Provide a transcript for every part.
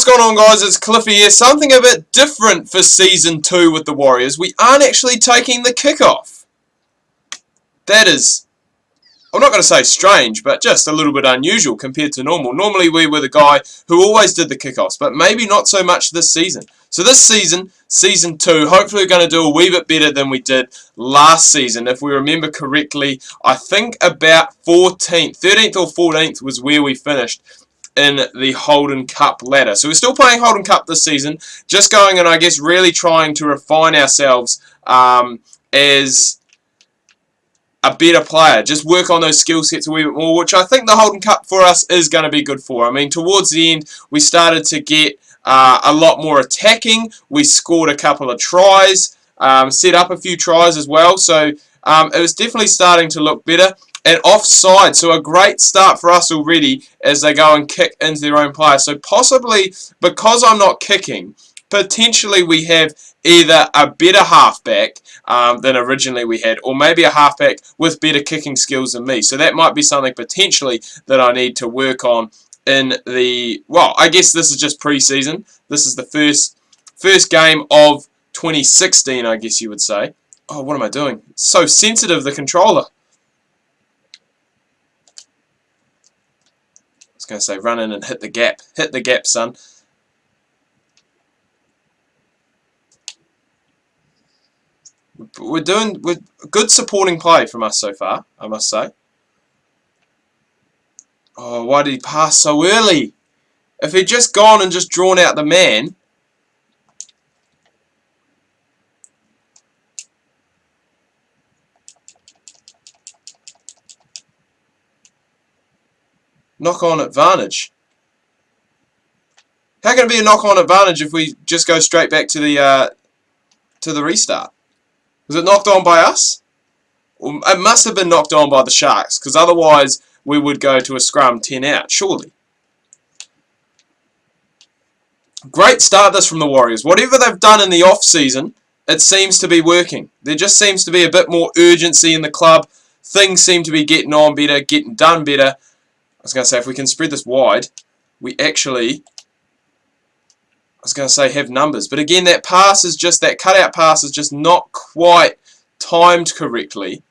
What's going on, guys? It's Cliffy here. Something a bit different for Season 2 with the Warriors. We aren't actually taking the kickoff. That is, I'm not going to say strange, but just a little bit unusual compared to normal. Normally we were the guy who always did the kickoffs, but maybe not so much this season. So this season, Season 2, hopefully we're going to do a wee bit better than we did last season. If we remember correctly, I think about 13th or 14th was where we finished in the Holden Cup ladder. So we're still playing Holden Cup this season, just going and I guess really trying to refine ourselves as a better player. Just work on those skill sets a wee bit more, which I think the Holden Cup for us is going to be good for. I mean, towards the end, we started to get a lot more attacking. We scored a couple of tries, set up a few tries as well. So it was definitely starting to look better. And offside, so a great start for us already as they go and kick into their own player. So possibly, because I'm not kicking, potentially we have either a better halfback than originally we had, or maybe a halfback with better kicking skills than me. So that might be something potentially that I need to work on in the, well, I guess this is just pre-season. This is the first game of 2016, I guess you would say. Oh, what am I doing? It's so sensitive, the controller. Going to say run in and hit the gap, son. We're doing good supporting play from us so far, I must say. Oh, why did he pass so early? If he'd just gone and just drawn out the man. Knock-on advantage. How can it be a knock-on advantage if we just go straight back to the restart? Was it knocked on by us? Well, it must have been knocked on by the Sharks, because otherwise we would go to a scrum 10 out, surely. Great start this from the Warriors. Whatever they've done in the off-season, it seems to be working. There just seems to be a bit more urgency in the club. Things seem to be getting on better, getting done better. I was going to say, if we can spread this wide, we actually, I was going to say, have numbers. But again, that pass is just, that cutout pass is just not quite timed correctly.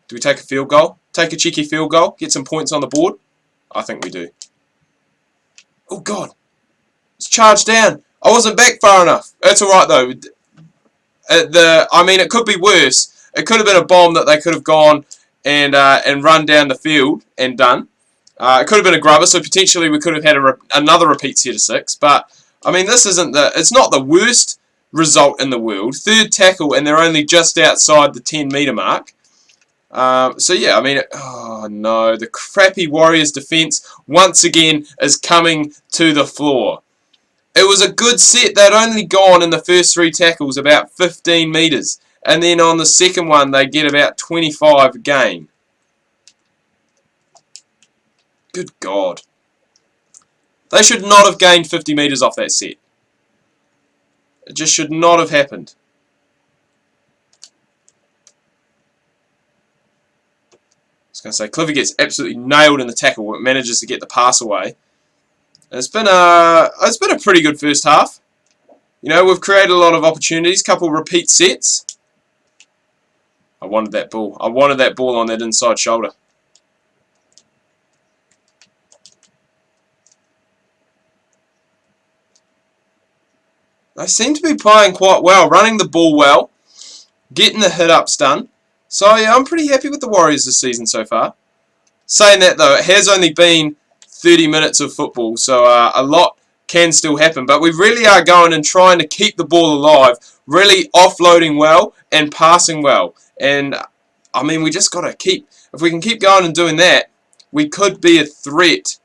Do we take a field goal? Take a cheeky field goal? Get some points on the board? I think we do. Oh, God. It's charged down. I wasn't back far enough. That's alright, though. I mean, it could be worse. It could have been a bomb that they could have gone and run down the field and done. It could have been a grubber, so potentially we could have had another repeat set of 6. But I mean, this isn't it's not the worst result in the world. Third tackle, and they're only just outside the 10-metre mark. So yeah, I mean, oh no, the crappy Warriors defence once again is coming to the floor. It was a good set. They'd only gone in the first 3 tackles about 15 metres. And then on the second one, they get about 25 gain. Good God. They should not have gained 50 metres off that set. It just should not have happened. I was going to say, Cliffy gets absolutely nailed in the tackle, but manages to get the pass away. It's been a pretty good first half. You know, we've created a lot of opportunities, couple repeat sets. I wanted that ball. I wanted that ball on that inside shoulder. They seem to be playing quite well, running the ball well, getting the hit-ups done. So yeah, I'm pretty happy with the Warriors this season so far. Saying that though, it has only been 30 minutes of football, so a lot can still happen. But we really are going and trying to keep the ball alive, really offloading well and passing well. And, I mean, we just got to keep, if we can keep going and doing that, we could be a threat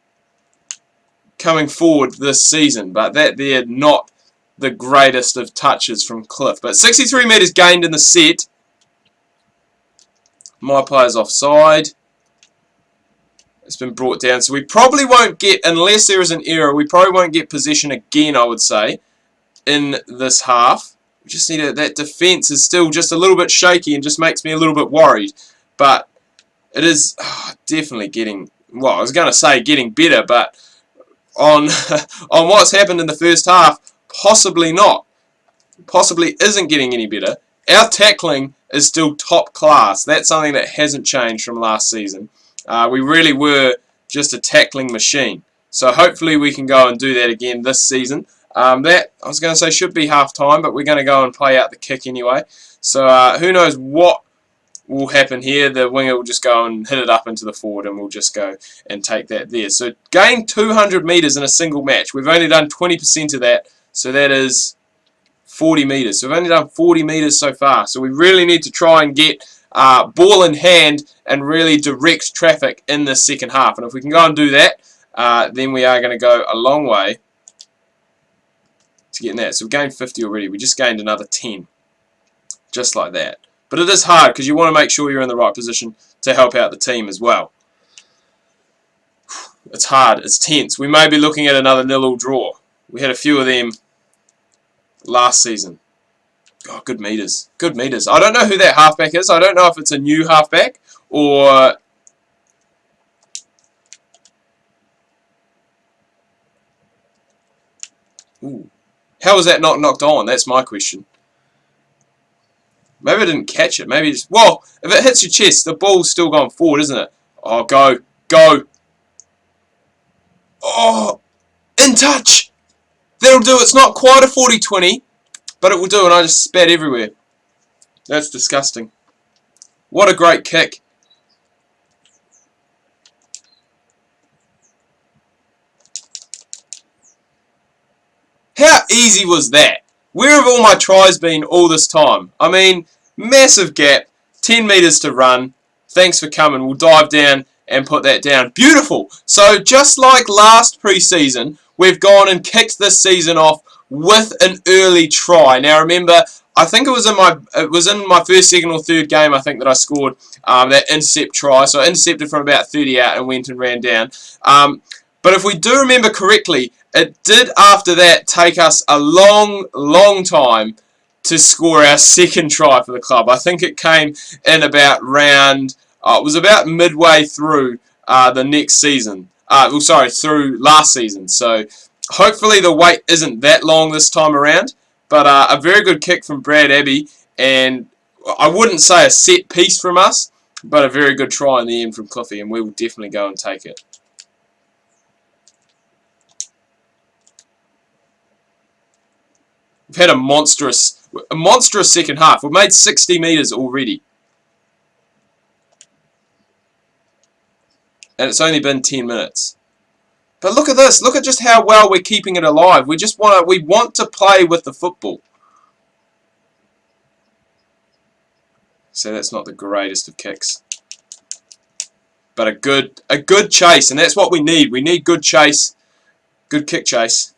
coming forward this season. But they're not the greatest of touches from Cliff. But 63 metres gained in the set. My player's offside. It's been brought down. So we probably won't get, unless there is an error, we probably won't get possession again, I would say, in this half. We just need that defence is still just a little bit shaky and just makes me a little bit worried. But it is definitely getting well, I was going to say getting better, but on on what's happened in the first half, possibly not. Possibly isn't getting any better. Our tackling is still top class. That's something that hasn't changed from last season. We really were just a tackling machine. So hopefully we can go and do that again this season. That, I was going to say, should be half time, but we're going to go and play out the kick anyway. So who knows what will happen here. The winger will just go and hit it up into the forward, and we'll just go and take that there. So gain 200 metres in a single match. We've only done 20% of that, so that is 40 metres. So we've only done 40 metres so far. So we really need to try and get ball in hand and really direct traffic in the second half. And if we can go and do that, then we are going to go a long way to getting that. So we've gained 50 already. We just gained another 10. Just like that. But it is hard because you want to make sure you're in the right position to help out the team as well. It's hard. It's tense. We may be looking at another 0-0 draw. We had a few of them last season. Oh, good meters. Good meters. I don't know who that halfback is. I don't know if it's a new halfback or... Ooh. How was that not knocked on? That's my question. Maybe I didn't catch it. Maybe just... Well, if it hits your chest, the ball's still going forward, isn't it? Oh, go. Go. Oh, in touch. That'll do. It's not quite a 40-20, but it will do, and I just spat everywhere. That's disgusting. What a great kick. How easy was that? Where have all my tries been all this time? I mean, massive gap, 10 metres to run. Thanks for coming. We'll dive down and put that down. Beautiful. So just like last pre-season, we've gone and kicked this season off with an early try. Now remember, I think it was in my first, second, or third game. I think that I scored that intercept try. So I intercepted from about 30 out and went and ran down. But if we do remember correctly, it did after that take us a long time to score our second try for the club. I think it came in about round. It was about midway through the next season. Through last season. So hopefully the wait isn't that long this time around. But a very good kick from Brad Abbey, and I wouldn't say a set piece from us, but a very good try in the end from Cliffy, and we will definitely go and take it. We've had a monstrous second half. We've made 60 metres already. And it's only been 10 minutes. But look at this. Look at just how well we're keeping it alive. We want to play with the football. So that's not the greatest of kicks. But a good chase, and that's what we need. We need good chase. Good kick chase.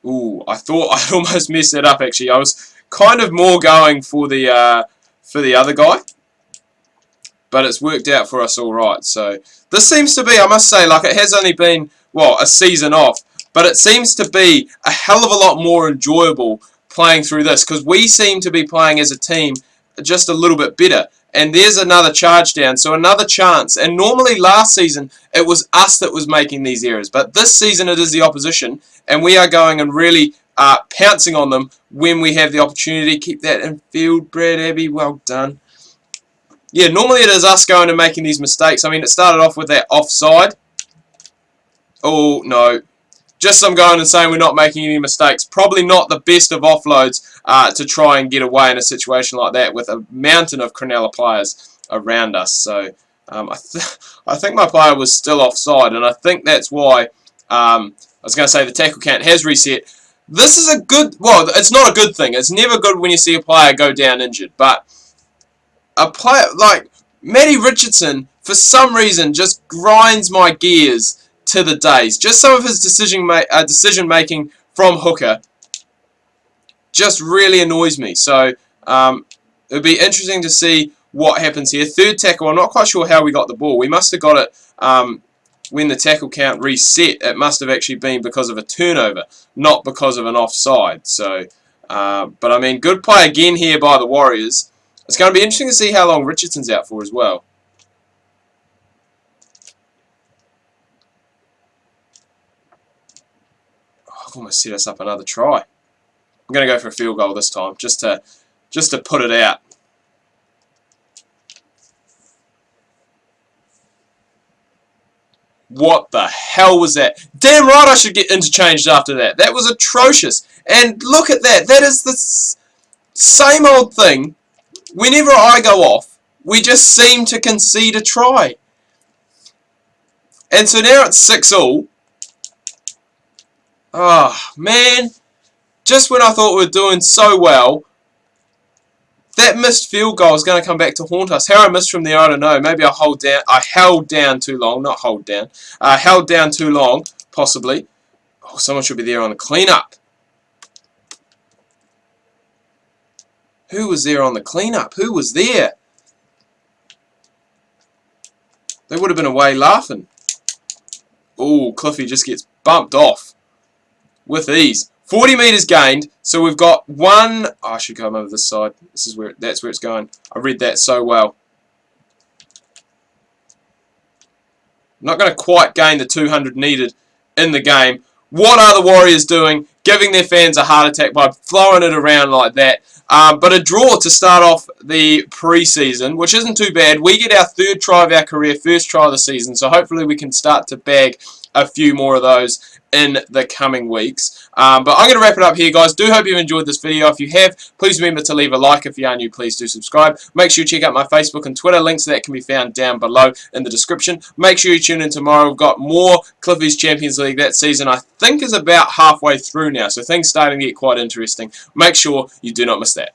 Ooh, I thought I'd almost messed that up actually. I was kind of more going for the other guy. But it's worked out for us all right. So this seems to be, I must say, like it has only been, well, a season off, but it seems to be a hell of a lot more enjoyable playing through this because we seem to be playing as a team just a little bit better. And there's another charge down, so another chance. And normally last season, it was us that was making these errors. But this season, it is the opposition, and we are going and really pouncing on them when we have the opportunity. Keep that in field, Brad Abbey. Well done. Yeah, normally it is us going and making these mistakes. I mean, it started off with that offside. Oh, no. Just some going and saying we're not making any mistakes. Probably not the best of offloads to try and get away in a situation like that with a mountain of Cronulla players around us. So I think my player was still offside, and I think that's why I was going to say the tackle count has reset. This is a good, well, it's not a good thing. It's never good when you see a player go down injured, but a player like Matty Richardson, for some reason, just grinds my gears to the days. Just some of his decision making from hooker just really annoys me. So it'll be interesting to see what happens here. Third tackle, I'm not quite sure how we got the ball. We must have got it when the tackle count reset. It must have actually been because of a turnover, not because of an offside. So, but I mean, good play again here by the Warriors. It's going to be interesting to see how long Richardson's out for as well. I've almost set us up another try. I'm going to go for a field goal this time, just to put it out. What the hell was that? Damn right I should get interchanged after that. That was atrocious. And look at that. That is the same old thing. Whenever I go off, we just seem to concede a try. And so now it's 6-all. Oh, man. Just when I thought we were doing so well, that missed field goal is going to come back to haunt us. How I missed from there, I don't know. Maybe I held down too long. Not hold down. Held down too long, possibly. Oh, someone should be there on the cleanup. Who was there on the cleanup? Who was there? They would have been away laughing. Oh, Cliffy just gets bumped off with ease. 40 metres gained, so we've got one. Oh, I should come over this side. That's where it's going. I read that so well. I'm not going to quite gain the 200 needed in the game. What are the Warriors doing? Giving their fans a heart attack by throwing it around like that. But a draw to start off the pre-season, which isn't too bad. We get our third try of our career, first try of the season, so hopefully we can start to bag a few more of those in the coming weeks. But I'm going to wrap it up here, guys. Do hope you've enjoyed this video. If you have, please remember to leave a like. If you are new, please do subscribe. Make sure you check out my Facebook and Twitter. Links to that can be found down below in the description. Make sure you tune in tomorrow. We've got more Cliffy's Champions League. That season, I think, is about halfway through now, so things starting to get quite interesting. Make sure you do not miss that.